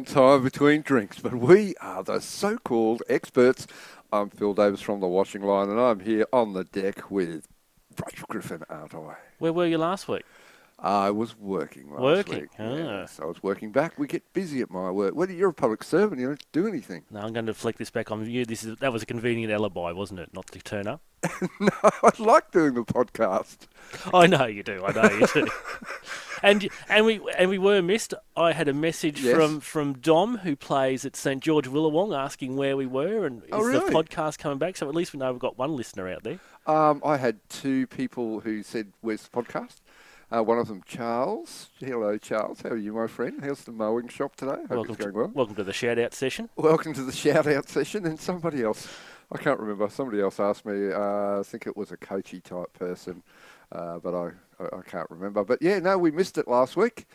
time between drinks, but we are the so-called experts. I'm Phil Davis from the Washing Line, and I'm here on the deck with Rafe Griffin, aren't I? Where were you last week? I was working last week. Ah. Yes, I was working back. We get busy at my work. Well, you're a public servant. You don't do anything. No, I'm going to deflect this back on you. That was a convenient alibi, wasn't it? Not to turn up. No, I like doing the podcast. I know you do. And we were missed. I had a message from Dom, who plays at St George Willawong, asking where we were and is the podcast coming back. So at least we know we've got one listener out there. I had two people who said, "Where's the podcast?" One of them, Charles. Hello, Charles. How are you, my friend? How's the mowing shop today? Hope it's going well. Welcome to the shout-out session. Welcome to the shout-out session. And somebody else, I can't remember, somebody else asked me, I think it was a coachy type person, but I can't remember. But yeah, no, we missed it last week.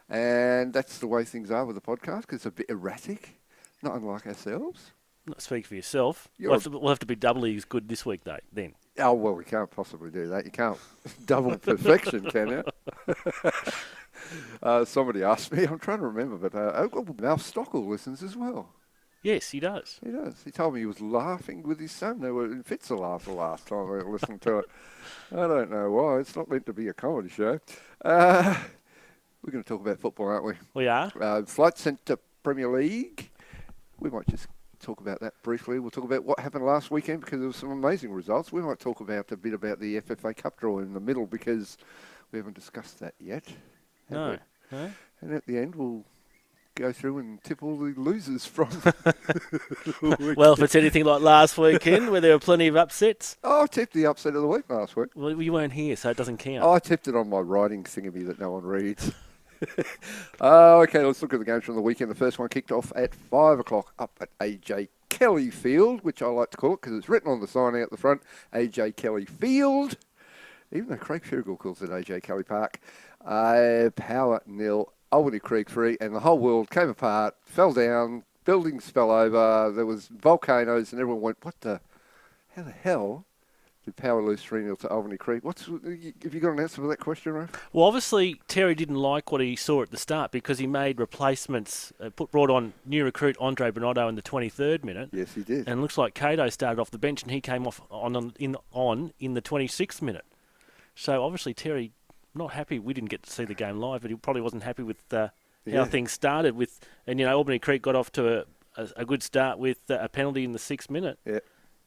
And that's the way things are with the podcast, because it's a bit erratic, not unlike ourselves. Not speak for yourself. We'll have to be doubly as good this week, though, then. Oh, well, we can't possibly do that. You can't double perfection, can you? Somebody asked me, I'm trying to remember, but Mal Stockwell listens as well. Yes, he does. He does. He told me he was laughing with his son. They were in fits of laughter last time we were listening to it. I don't know why. It's not meant to be a comedy show. We're going to talk about football, aren't we? We are. Flight Centre Premier League. We might just talk about that briefly. We'll talk about what happened last weekend because there were some amazing results. We might talk about a bit about the FFA Cup draw in the middle because we haven't discussed that yet. No. And at the end, we'll go through and tip all the losers from Well, if it's anything like last weekend where there were plenty of upsets. Oh, I tipped the upset of the week last week. Well, you weren't here, so it doesn't count. Oh, I tipped it on my writing thingamie that no one reads. Okay, let's look at the games from the weekend. The first one kicked off at 5 o'clock up at AJ Kelly Field, which I like to call it because it's written on the sign out the front, AJ Kelly Field, even though Craig Shergill calls it AJ Kelly Park. Power 0, Albany Creek 3, and the whole world came apart, fell down, buildings fell over, there was volcanoes, and everyone went, how the hell did Power lose 3-0 to Albany Creek? Have you got an answer for that question, Rafe? Well, obviously, Terry didn't like what he saw at the start because he made replacements, brought on new recruit Andre Bernardo in the 23rd minute. Yes, he did. And it looks like Cato started off the bench and he came off in the 26th minute. So, obviously, Terry, not happy. We didn't get to see the game live, but he probably wasn't happy with how things started. And Albany Creek got off to a good start with a penalty in the 6th minute. Yeah.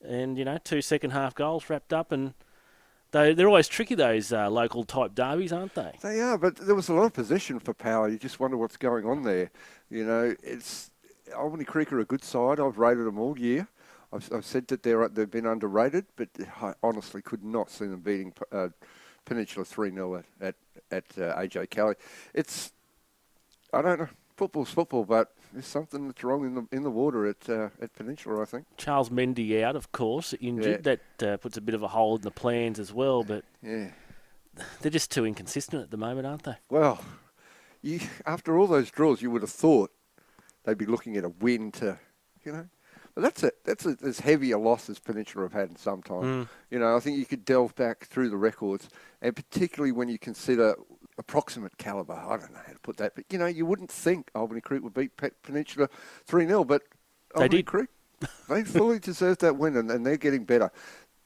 And, 2 second-half goals wrapped up, and they're always tricky, those local-type derbies, aren't they? They are, but there was a lot of possession for Power. You just wonder what's going on there. Albany Creek are a good side. I've rated them all year. I've said that they've been underrated, but I honestly could not see them beating Peninsula 3-0 at AJ Kelly. I don't know. Football's football, but there's something that's wrong in the water at Peninsula, I think. Charles Mendy out, of course, injured. Yeah. That puts a bit of a hole in the plans as well, but they're just too inconsistent at the moment, aren't they? Well, after all those draws, you would have thought they'd be looking at a win But that's as heavy a loss as Peninsula have had in some time. I think you could delve back through the records, and particularly when you consider approximate calibre. I don't know how to put that, but you wouldn't think Albany Creek would beat Peninsula 3-0, but they did. Creek, they fully deserved that win, and they're getting better.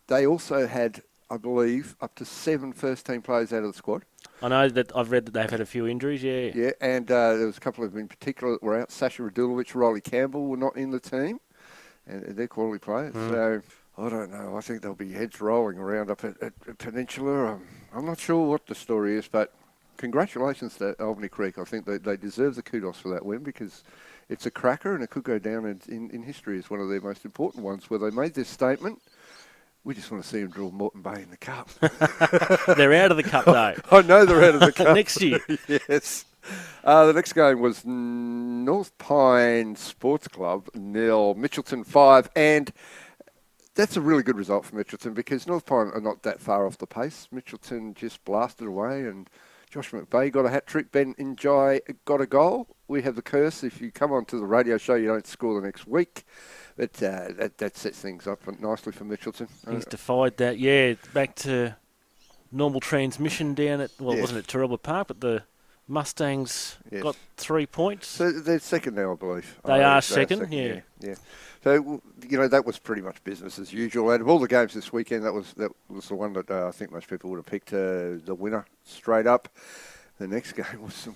They also had, I believe, up to 7 first-team players out of the squad. I know that I've read that they've had a few injuries, yeah. Yeah, and there was a couple of them in particular that were out. Sasha Radulovic, Riley Campbell were not in the team, and they're quality players. So I don't know. I think there'll be heads rolling around up at Peninsula. I'm not sure what the story is, but congratulations to Albany Creek. I think they deserve the kudos for that win because it's a cracker and it could go down in history as one of their most important ones where they made this statement. We just want to see them draw Moreton Bay in the cup. They're out of the cup, though. I know they're out of the cup. Next year. Yes. The next game was North Pine Sports Club 0, Mitchelton 5, and that's a really good result for Mitchelton because North Pine are not that far off the pace. Mitchelton just blasted away and Josh McVeigh got a hat-trick. Ben Njai got a goal. We have the curse. If you come onto the radio show, you don't score the next week. But that sets things up nicely for Mitchelton. He's defied that. Yeah, back to normal transmission down at, wasn't it Tarelba Park, but the Mustangs Yes. got 3 points. So they're second now, I believe. They are second, yeah. So, that was pretty much business as usual. Out of all the games this weekend, that was the one that I think most people would have picked the winner straight up. The next game was,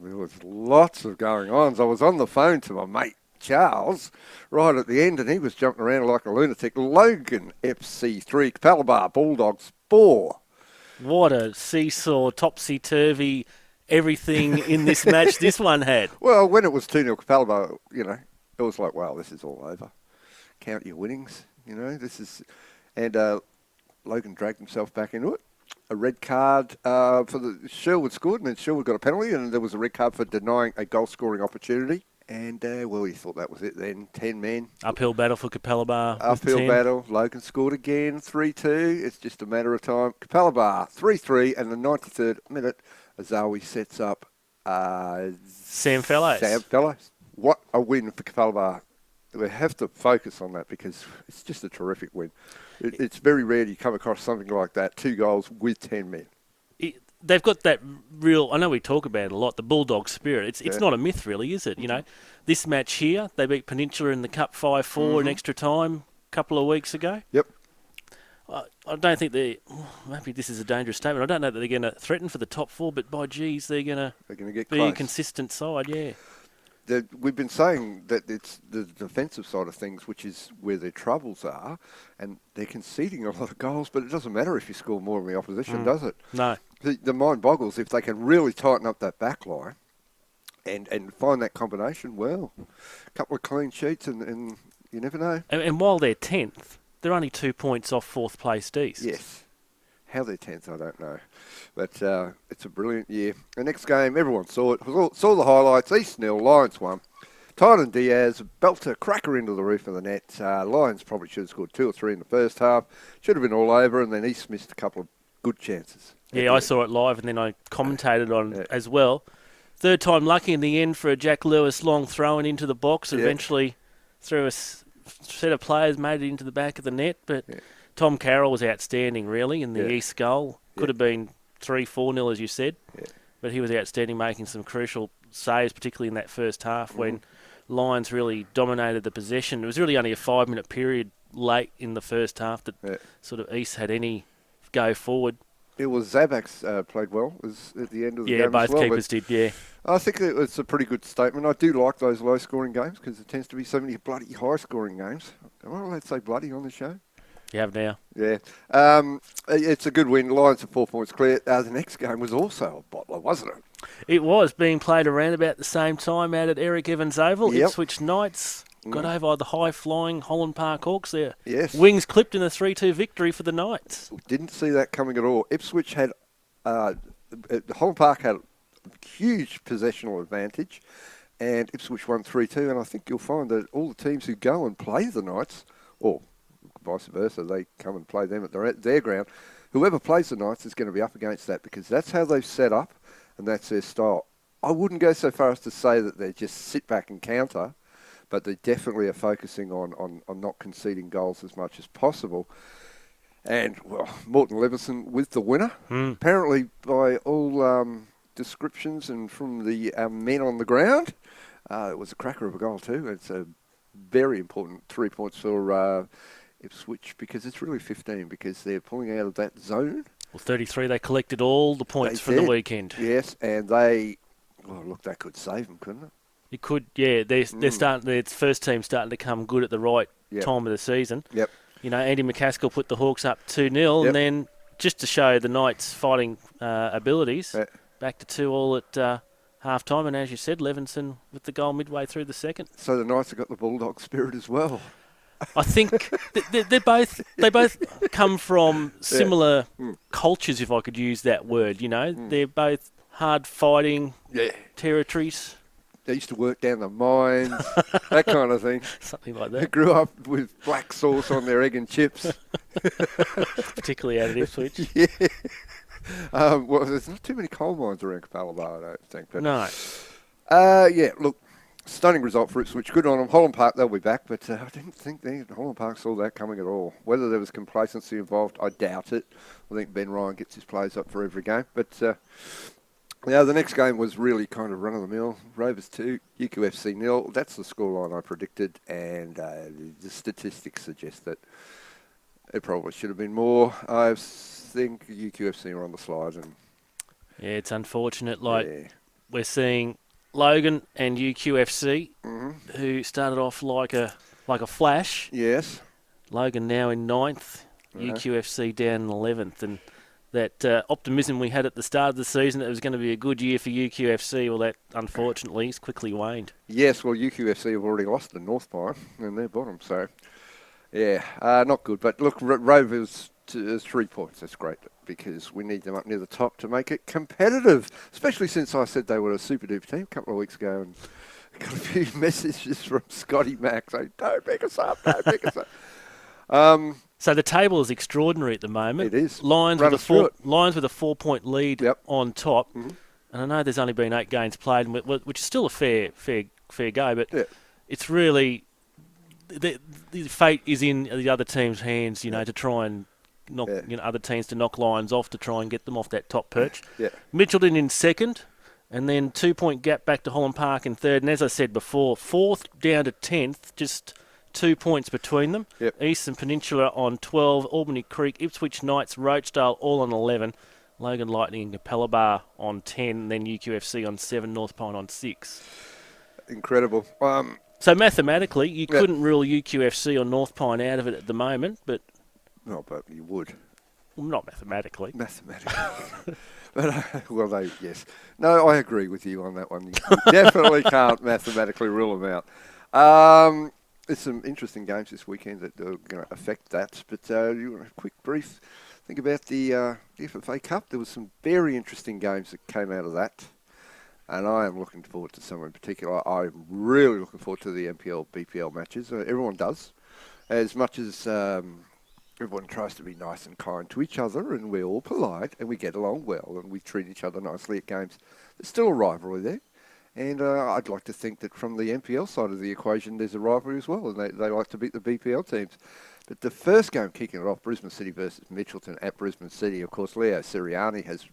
there was lots of going on. I was on the phone to my mate Charles right at the end, and he was jumping around like a lunatic. Logan FC3, Capalaba Bulldogs 4. What a seesaw, topsy-turvy, everything in this match this one had. Well, when it was 2-0 Capalaba, it was like, wow, this is all over. Count your winnings, this is... And Logan dragged himself back into it. A red card for Sherwood scored, and then Sherwood got a penalty, and there was a red card for denying a goal-scoring opportunity. And, he thought that was it then. 10 men. Uphill battle for Capalaba. Uphill battle. Logan scored again, 3-2. It's just a matter of time. Capalaba, 3-3, and the 93rd minute, Azawi sets up Sam Fellows. Sam Fellows. What a win for Capalaba. We have to focus on that because it's just a terrific win. It's very rare you come across something like that, 2 goals with 10 men. They've got that real, I know we talk about it a lot, the Bulldog spirit. It's not a myth really, is it? This match here, they beat Peninsula in the Cup 5-4 in extra time a couple of weeks ago. Yep. I don't think maybe this is a dangerous statement, I don't know that they're going to threaten for the top 4, but by geez, they're going to get be close. a consistent side, yeah. We've been saying that it's the defensive side of things, which is where their troubles are, and they're conceding a lot of goals, but it doesn't matter if you score more than the opposition, does it? No. The mind boggles if they can really tighten up that back line and find that combination. Well, a couple of clean sheets and you never know. And while they're 10th, they're only 2 points off 4th place East. Yes. How they're 10th, I don't know. But it's a brilliant year. The next game, everyone saw it. Saw the highlights. East 0, Lions 1. Tyron Diaz, belter, cracker into the roof of the net. Lions probably should have scored 2 or 3 in the first half. Should have been all over, and then East missed a couple of good chances. Yeah, I saw it live, and then I commentated on it as well. Third time lucky in the end for a Jack Lewis long throw into the box. Eventually, through a set of players, made it into the back of the net, but... Yeah. Tom Carroll was outstanding, really, in the East goal. Could have been 3-4-0, as you said. Yeah. But he was outstanding, making some crucial saves, particularly in that first half when Lions really dominated the possession. It was really only a 5-minute period late in the first half that sort of East had any go forward. It was Zabax played well at the end of the game. Yeah, both keepers did, yeah. I think it's a pretty good statement. I do like those low-scoring games because there tends to be so many bloody high-scoring games. Am I allowed to say bloody on the show? You have now. Yeah. It's a good win. Lions are 4 points clear. The next game was also a bottler, wasn't it? It was, being played around about the same time out at Eric Evans Oval. Ipswich Knights got over the high-flying Holland Park Hawks there. Yes. Wings clipped in a 3-2 victory for the Knights. Didn't see that coming at all. Ipswich had... Holland Park had a huge possessional advantage, and Ipswich won 3-2, and I think you'll find that all the teams who go and play the Knights, or... vice versa, they come and play them at their ground. Whoever plays the Knights is going to be up against that because that's how they've set up and that's their style. I wouldn't go so far as to say that they just sit back and counter, but they definitely are focusing on not conceding goals as much as possible. And, well, Morton Leveson with the winner. Apparently, by all descriptions and from the men on the ground, it was a cracker of a goal too. It's a very important 3 points for... Ipswich because it's really 15 because they're pulling out of that zone. Well, 33, they collected all the points from the weekend. Yes, and they, that could save them, couldn't it? It could, yeah. They're starting. Their first team starting to come good at the right time of the season. Yep. Andy McCaskill put the Hawks up 2-0, and then just to show the Knights' fighting abilities, back to 2-2 at half-time. And as you said, Levinson with the goal midway through the second. So the Knights have got the Bulldog spirit as well. I think they both come from similar cultures, if I could use that word. They're both hard fighting territories. They used to work down the mines, that kind of thing. Something like that. They grew up with black sauce on their egg and chips, particularly out of Ipswich. Yeah. Well, there's not too many coal mines around Capalaba, I don't think. But, no. Look. Stunning result for Ipswich. Good on them. Holland Park, they'll be back, but I didn't think Holland Park saw that coming at all. Whether there was complacency involved, I doubt it. I think Ben Ryan gets his plays up for every game. But Now, the next game was really kind of run-of-the-mill. Rovers 2, UQFC 0. That's the scoreline I predicted, and the statistics suggest that it probably should have been more. I think UQFC are on the slide. And Yeah, it's unfortunate. yeah. We're seeing Logan and UQFC, Mm-hmm. who started off like a flash. Yes. Logan now in 9th, UQFC down in 11th, and that optimism we had at the start of the season that it was going to be a good year for UQFC, well, that unfortunately has quickly waned. Yes, well, UQFC have already lost to North Pine, and they're bottom, so yeah, not good. But look, Rovers 3 points. That's great because we need them up near the top to make it competitive. Especially since I said they were a super duper team a couple of weeks ago, and got a few messages from Scotty Mack saying, "Don't pick us up, don't pick us up." So the table is extraordinary at the moment. It is. Lions with a 4-point lead on top, Mm-hmm. and I know there's only been 8 games played, which is still a fair go, but it's really the fate is in the other team's hands, to try and knock other teams to knock Lions off to try and get them off that top perch. Yeah. Mitchelton in 2nd, and then 2-point gap back to Holland Park in 3rd, and as I said before, 4th down to 10th, just 2 points between them. Yep. Eastern Peninsula on 12, Albany Creek, Ipswich Knights, Rochedale all on 11, Logan Lightning and Capella on 10, and then UQFC on 7, North Pine on 6. Incredible. So mathematically, you couldn't rule UQFC or North Pine out of it at the moment, but... No, but you would. Well, not mathematically. Mathematically. But, yes. No, I agree with you on that one. You definitely can't mathematically rule them out. There's some interesting games this weekend that are going to affect that. But you want a quick brief think about the FFA Cup? There was some very interesting games that came out of that. And I am looking forward to some in particular. I'm really looking forward to the NPL, BPL matches. Everyone does. As much as everyone tries to be nice and kind to each other, and we're all polite, and we get along well, and we treat each other nicely at games, there's still a rivalry there. And I'd like to think that from the NPL side of the equation, there's a rivalry as well, and they like to beat the BPL teams. But the first game kicking it off, Brisbane City versus Mitchelton at Brisbane City. Of course, Leo Sirianni has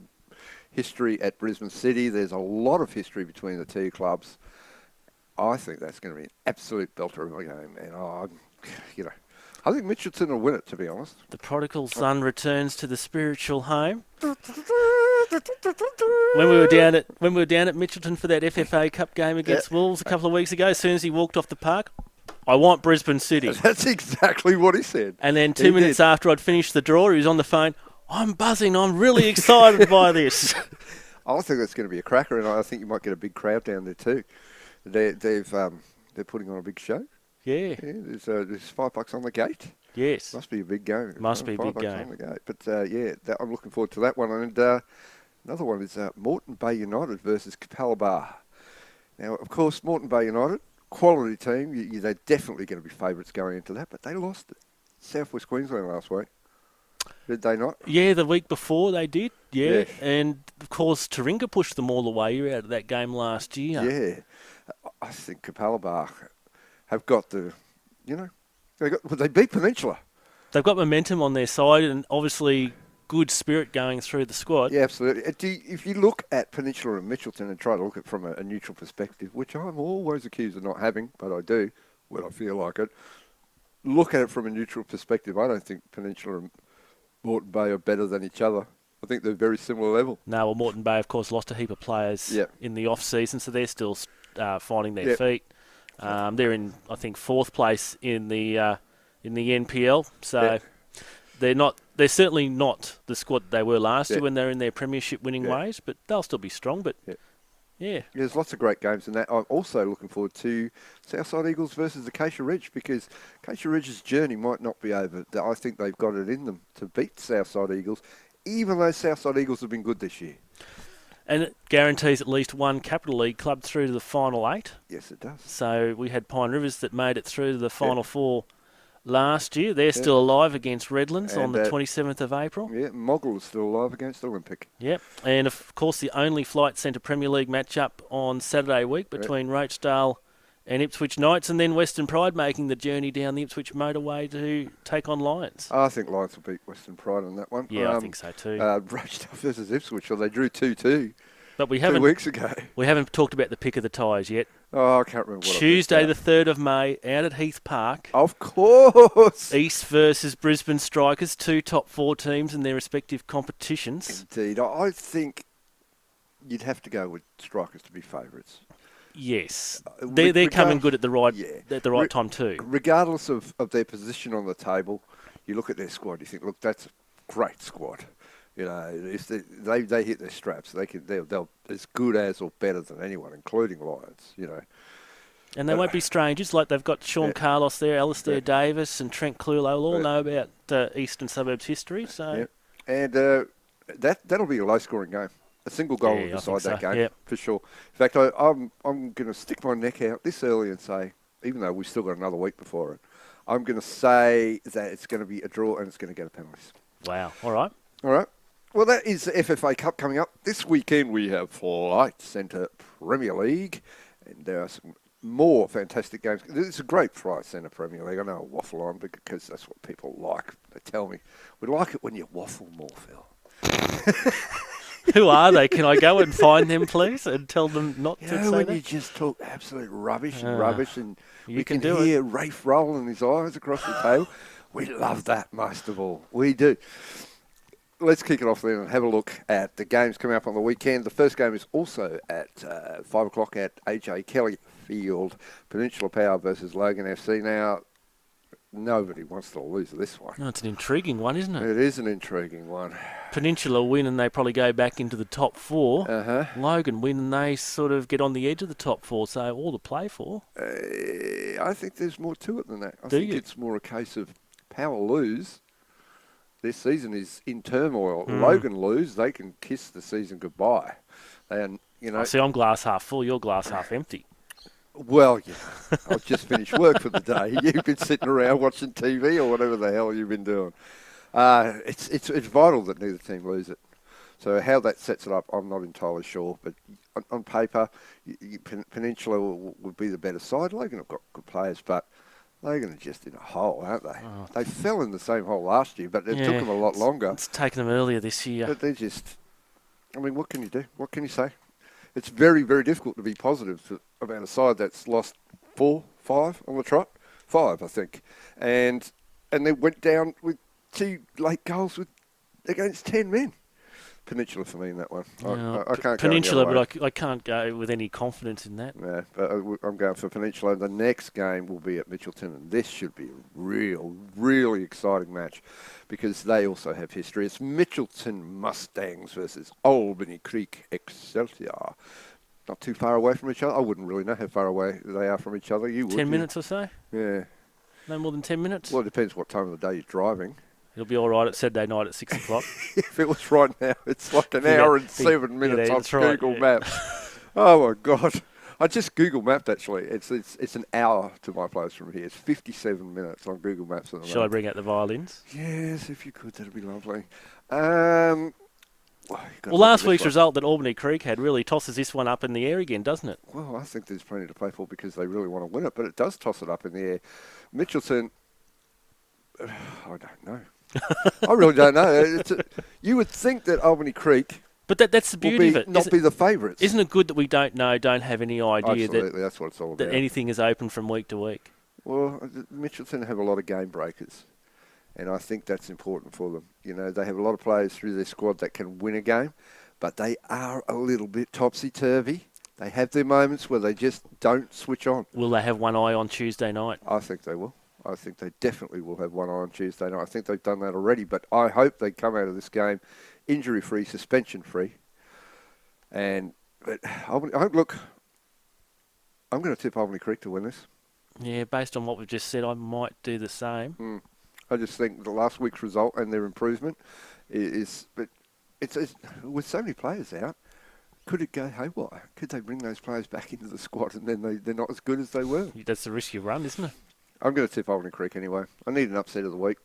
history at Brisbane City. There's a lot of history between the two clubs. I think that's going to be an absolute belter of a game. And, I think Mitchelton will win it, to be honest. The prodigal son returns to the spiritual home. When we were down at Mitchelton for that FFA Cup game against Wolves a couple of weeks ago, as soon as he walked off the park, I want Brisbane City. That's exactly what he said. And then 2 minutes after I'd finished the draw, he was on the phone. I'm buzzing. I'm really excited by this. I think that's going to be a cracker, and I think you might get a big crowd down there too. They're putting on a big show. Yeah. There's $5 on the gate. Yes. Must be a big game. Must be a big $5 game. on the gate. But I'm looking forward to that one. And another one is Moreton Bay United versus Capella Bar. Now, of course, Moreton Bay United, quality team. They're definitely going to be favourites going into that, but they lost South West Queensland last week. Did they not? Yeah, the week before they did. Yeah. And, of course, Taringa pushed them all the way out of that game last year. Yeah. I think Capella Bar have got they beat Peninsula. They've got momentum on their side and obviously good spirit going through the squad. Yeah, absolutely. If you look at Peninsula and Mitchelton and try to look at it from a neutral perspective, which I'm always accused of not having, but I do when I feel like it, look at it from a neutral perspective. I don't think Peninsula and Moreton Bay are better than each other. I think they're very similar level. No, well, Moreton Bay, of course, lost a heap of players in the off-season, so they're still finding their feet. They're in, I think, 4th place in the NPL, so they're certainly not the squad they were last year when they were in their premiership winning ways, but they'll still be strong. But there's lots of great games in that. I'm also looking forward to Southside Eagles versus Acacia Ridge, because Acacia Ridge's journey might not be over. I think they've got it in them to beat Southside Eagles, even though Southside Eagles have been good this year. And it guarantees at least one Capital League club through to the final 8. Yes, it does. So we had Pine Rivers that made it through to the final 4 last year. They're still alive against Redlands on the 27th of April. Yeah, Moggle is still alive against Olympic. Yep. And, of course, the only Flight Centre Premier League match-up on Saturday week between Rochedale and Ipswich Knights, and then Western Pride making the journey down the Ipswich motorway to take on Lions. I think Lions will beat Western Pride on that one. Yeah, I think so too. Rochedale versus Ipswich, well, they drew 2-2 But we 2 haven't weeks ago. we haven't talked about the pick of the ties yet. Oh, I can't remember what Tuesday, I the 3rd of May, out at Heath Park. Of course. East versus Brisbane Strikers, 2 top 4 teams in their respective competitions. Indeed. I think you'd have to go with Strikers to be favourites. Yes. They're coming good at the right time too. Regardless of their position on the table, you look at their squad, you think, look, that's a great squad. You know, if they hit their straps, they'll as good as or better than anyone, including Lions. You know, and they won't be strangers. Like they've got Sean Carlos there, Alistair Davis, and Trent Clulo. All know about Eastern Suburbs history. So, and that'll be a low-scoring game. A single goal will decide that game for sure. In fact, I'm going to stick my neck out this early and say, even though we've still got another week before it, I'm going to say that it's going to be a draw and it's going to go to penalties. Wow. All right. Well, that is the FFA Cup coming up. This weekend we have Flight Centre Premier League, and there are some more fantastic games. It's a great Flight Centre Premier League. I know I waffle on because that's what people like. They tell me, we like it when you waffle more, Phil. Who are they? Can I go and find them, please, and tell them not to say when that? You just talk absolute rubbish, and you we can hear Rafe rolling his eyes across the table. We love that most of all. We do. Let's kick it off then and have a look at the games coming up on the weekend. The first game is also at 5 o'clock at AJ Kelly Field, Peninsula Power versus Logan FC. Now, nobody wants to lose this one. No, it's an intriguing one, isn't it? It is an intriguing one. Peninsula win and they probably go back into the top 4. Logan win and they sort of get on the edge of the top 4, so all to play for. I think there's more to it than that. I Do think you? It's more a case of Power lose. This season is in turmoil. Logan lose, they can kiss the season goodbye. And See, I'm glass half full. You're glass half empty. Well, I've just finished work for the day. You've been sitting around watching TV or whatever the hell you've been doing. It's vital that neither team lose it. So how that sets it up, I'm not entirely sure. But on paper, Peninsula would be the better side. Logan have got good players, but Logan are just in a hole, aren't they? Oh. They fell in the same hole last year, but it took them a lot longer. It's taken them earlier this year. But they're just, what can you do? What can you say? It's very, very difficult to be positive about a side that's lost 4, 5 on the trot. 5, I think. And they went down with 2 late goals against 10 men. Peninsula for me in that one. I can't Peninsula, go the other way. but I can't go with any confidence in that. Yeah, but I'm going for Peninsula. The next game will be at Mitchelton, and this should be a really exciting match because they also have history. It's Mitchelton Mustangs versus Albany Creek Excelsior. Not too far away from each other. I wouldn't really know how far away they are from each other. You would. 10 minutes or so? Yeah. No more than 10 minutes? Well, it depends what time of the day you're driving. It'll be all right at Saturday night at 6 o'clock. If it was right now, it's like an hour and 7 minutes on Google Maps. Oh, my God. I just Google mapped, actually. It's an hour to my place from here. It's 57 minutes on Google Maps. Shall I bring out the violins? Yes, if you could, that'd be lovely. Well, last week's result that Albany Creek had really tosses this one up in the air again, doesn't it? Well, I think there's plenty to play for because they really want to win it, but it does toss it up in the air. Mitchelton, I don't know. I really don't know. You would think that Albany Creek, but that's the beauty of it. Not be the favourites. Isn't it good that we don't have any idea Absolutely, that's what it's all about. That anything is open from week to week? Well, Mitchelton have a lot of game breakers, and I think that's important for them. They have a lot of players through their squad that can win a game, but they are a little bit topsy-turvy. They have their moments where they just don't switch on. Will they have one eye on Tuesday night? I think they will. I think they definitely will have one eye on Tuesday night. I think they've done that already, but I hope they come out of this game injury-free, suspension-free. I'm going to tip Albany Creek to win this. Yeah, based on what we've just said, I might do the same. I just think the last week's result and their improvement but it's with so many players out, could it go haywire? Could they bring those players back into the squad and then they're not as good as they were? That's the risk you run, isn't it? I'm going to tip Albany Creek anyway. I need an upset of the week.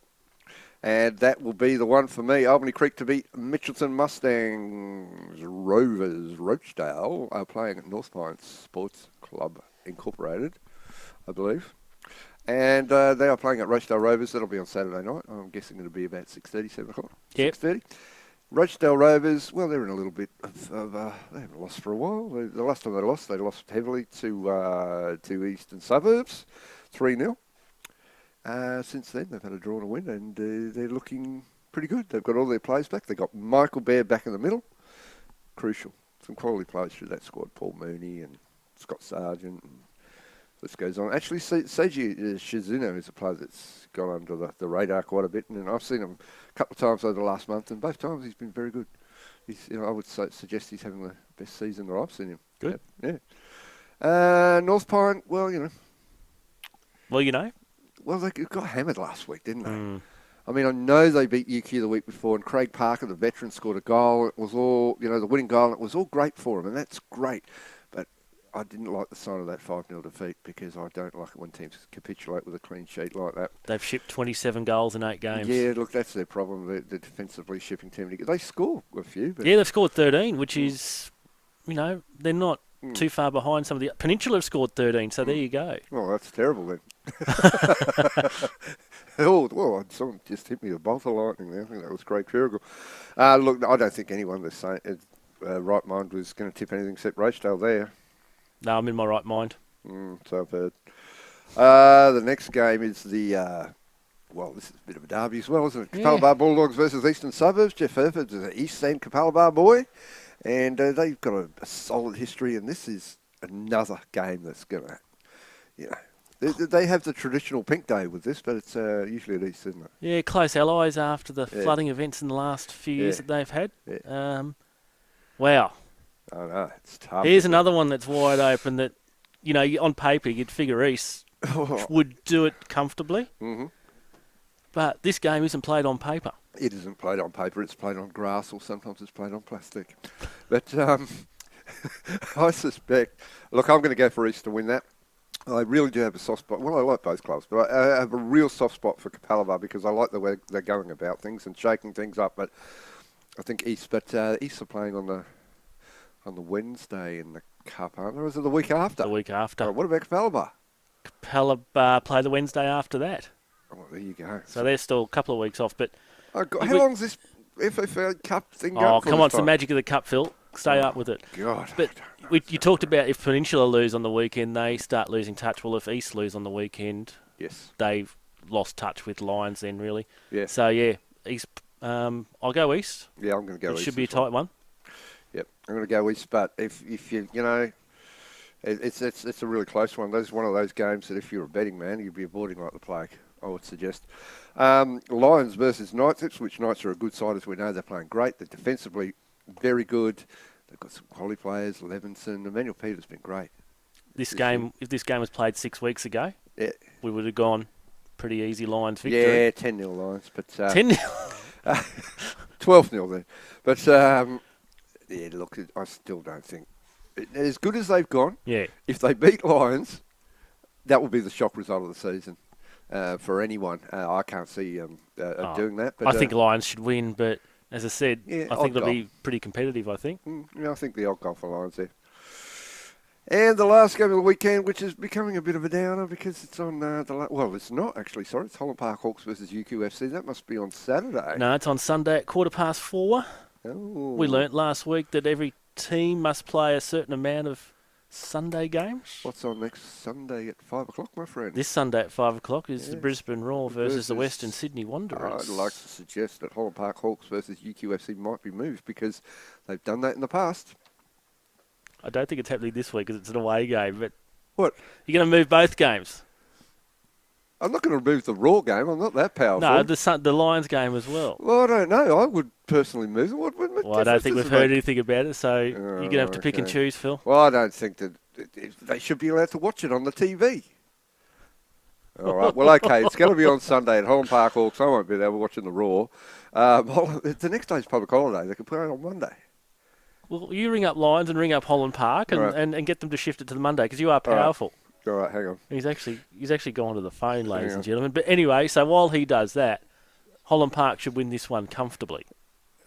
And that will be the one for me. Albany Creek to beat Mitchelton Mustangs. Rovers Roachdale are playing at North Pines Sports Club Incorporated, I believe. And they are playing at Roachdale Rovers. That'll be on Saturday night. I'm guessing it'll be about 6:30, 7 o'clock. Yep. 6:30. Rochdale Rovers, well, they're in a little bit of they haven't lost for a while. The last time they lost heavily to Eastern Suburbs, 3-0. Since then, they've had a draw and a win, and they're looking pretty good. They've got all their players back. They've got Michael Baird back in the middle. Crucial. Some quality players through that squad. Paul Mooney and Scott Sargent. And this goes on. Actually, Seiji Shizuno is a player that's gone under the radar quite a bit, and I've seen him a couple of times over the last month, and both times he's been very good. I would suggest he's having the best season that I've seen him. Good. Yeah. North Pine, well, Well, they got hammered last week, didn't they? Mm. I mean, I know they beat UQ the week before, and Craig Parker, the veteran, scored a goal. It was all, the winning goal, and it was all great for him, and that's great. But I didn't like the sign of that 5-0 defeat because I don't like it when teams capitulate with a clean sheet like that. They've shipped 27 goals in 8 games. Yeah, look, that's their problem, the defensively shipping team. They score a few. But Yeah, they've scored 13, which is, they're not too far behind some of the... Peninsula have scored 13, so there you go. Well, that's terrible then. Well, someone just hit me a bolt of lightning there. I think that was Craig Ferrigal. Look, I don't think anyone that's right mind was going to tip anything except Rochdale there. No, I'm in my right mind. So I've heard. The next game is this is a bit of a derby as well, isn't it? Yeah. Capalaba Bulldogs versus Eastern Suburbs. Jeff Herford's an East End Capalaba boy, and they've got a solid history, and this is another game that's going to, They have the traditional pink day with this, but it's usually at East, isn't it? Yeah, close allies after the flooding events in the last few years that they've had. Yeah. Wow. I know, it's tough. Here's another one that's wide open that, on paper you'd figure East would do it comfortably. Mm-hmm. But this game isn't played on paper. It isn't played on paper, it's played on grass, or sometimes it's played on plastic. But I suspect... Look, I'm going to go for East to win that. I really do have a soft spot. Well, I like both clubs, but I have a real soft spot for Capalaba because I like the way they're going about things and shaking things up. But I think East. But East are playing on the Wednesday in the Cup, aren't they? Or is it the week after? The week after. What about Capalaba? Capalaba play the Wednesday after that. Oh, there you go. So they're still a couple of weeks off. But how long's this FFA Cup thing going? Oh, come on, it's the magic of the Cup, Phil. Stay up with it. God. But you talked about if Peninsula lose on the weekend, they start losing touch. Well, if East lose on the weekend, yes, they've lost touch with Lions then, really. Yeah. So, East. I'll go East. Yeah, I'm going to go East. It should be a tight one. Yep, I'm going to go East. But if you, it's a really close one. That's one of those games that if you're a betting man, you'd be avoiding like the plague, I would suggest. Lions versus Knights. Ipswich Knights are a good side, as we know. They're playing great. They're defensively very good. They've got some quality players. Levinson, Emmanuel Peter's been great. If this game was played 6 weeks ago, we would have gone pretty easy Lions victory. Yeah, 10-0 Lions, but 10-0. 12-0 then. But look, I still don't think as good as they've gone. Yeah. If they beat Lions, that will be the shock result of the season for anyone. I can't see doing that. But I think Lions should win, but. As I said, I think they'll be pretty competitive, I think. I think the odd goal for Lions there. And the last game of the weekend, which is becoming a bit of a downer because it's on it's not actually, sorry. It's Holland Park Hawks versus UQFC. That must be on Saturday. No, it's on Sunday at 4:15. Oh. We learnt last week that every team must play a certain amount of Sunday games. What's on next Sunday at 5 o'clock, my friend? This Sunday at 5 o'clock is the Brisbane Roar versus the Western Sydney Wanderers. I'd like to suggest that Holland Park Hawks versus UQFC might be moved because they've done that in the past. I don't think it's happening this week because it's an away game. But what? You're going to move both games? I'm not going to move the Raw game. I'm not that powerful. No, the Lions game as well. Well, I don't know. I would personally move it. What I don't think we've heard anything about it, so you're going to have to pick and choose, Phil. Well, I don't think that they should be allowed to watch it on the TV. All right. Well, okay. It's going to be on Sunday at Holland Park Hawks. I won't be there watching the Raw. The next day's public holiday. They can play it on Monday. Well, you ring up Lions and ring up Holland Park and get them to shift it to the Monday because you are powerful. All right, hang on. He's actually gone to the phone, ladies and gentlemen. But anyway, so while he does that, Holland Park should win this one comfortably.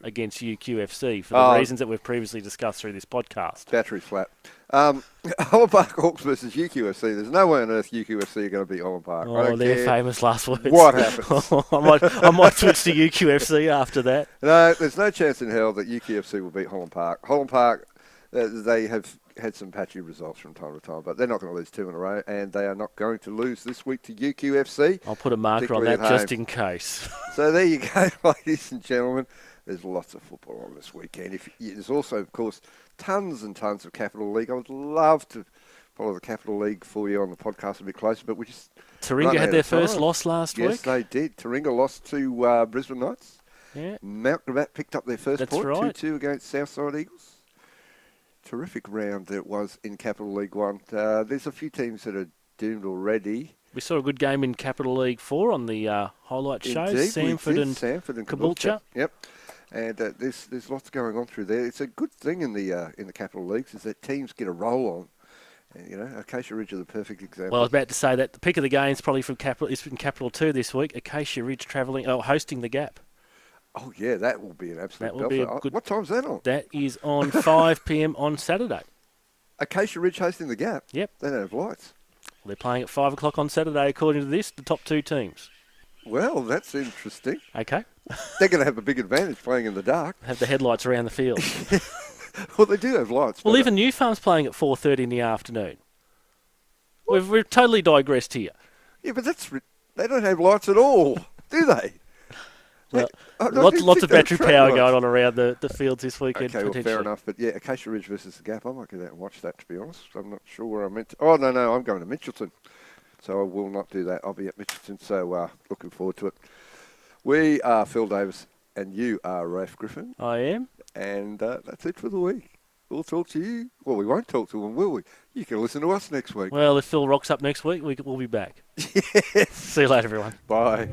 against UQFC for the reasons that we've previously discussed through this podcast. Battery flat. Holland Park Hawks versus UQFC. There's no way on earth UQFC are going to beat Holland Park. Oh, they're famous last words. What happens? I might switch to UQFC after that. No, there's no chance in hell that UQFC will beat Holland Park. Holland Park, they have had some patchy results from time to time, but they're not going to lose 2 in a row, and they are not going to lose this week to UQFC. I'll put a marker on that just in case. So there you go, ladies and gentlemen. There's lots of football on this weekend. There's also, of course, tons and tons of Capital League. I would love to follow the Capital League for you on the podcast a bit closer, but we just... Taringa had their first loss last week. Yes, they did. Taringa lost to Brisbane Knights. Yeah. Mount Gravatt picked up their first point, right. 2-2 against Southside Eagles. Terrific round it was in Capital League 1. There's a few teams that are doomed already. We saw a good game in Capital League 4 on the highlight show. Indeed, Sanford and Caboolture. Yep. And there's lots going on through there. It's a good thing in the Capital Leagues is that teams get a roll on. And, you know, Acacia Ridge is the perfect example. Well, I was about to say that the pick of the game is probably from Capital 2 this week. Acacia Ridge hosting the Gap. Oh, yeah, that will be an absolute That will be a good... What time's that on? That is on 5 p.m. on Saturday. Acacia Ridge hosting the Gap? Yep. They don't have lights. They're playing at 5 o'clock on Saturday, according to this, the top 2 teams. Well, that's interesting. Okay. They're going to have a big advantage playing in the dark. Have the headlights around the field. Well, they do have lights. Well, even New Farm's playing at 4:30 in the afternoon. We've totally digressed here. Yeah, but they don't have lights at all, do they? Well, lots of battery power going on around the fields this weekend. Okay, well, fair enough. But yeah, Acacia Ridge versus the Gap. I might get out and watch that, to be honest. I'm not sure where I'm meant to. Oh, no, I'm going to Mitchelton. So I will not do that. I'll be at Mitchelton, so looking forward to it. We are Phil Davis, and you are Rafe Griffin. I am. And that's it for the week. We'll talk to you. Well, we won't talk to them, will we? You can listen to us next week. Well, if Phil rocks up next week, we'll be back. Yes. See you later, everyone. Bye.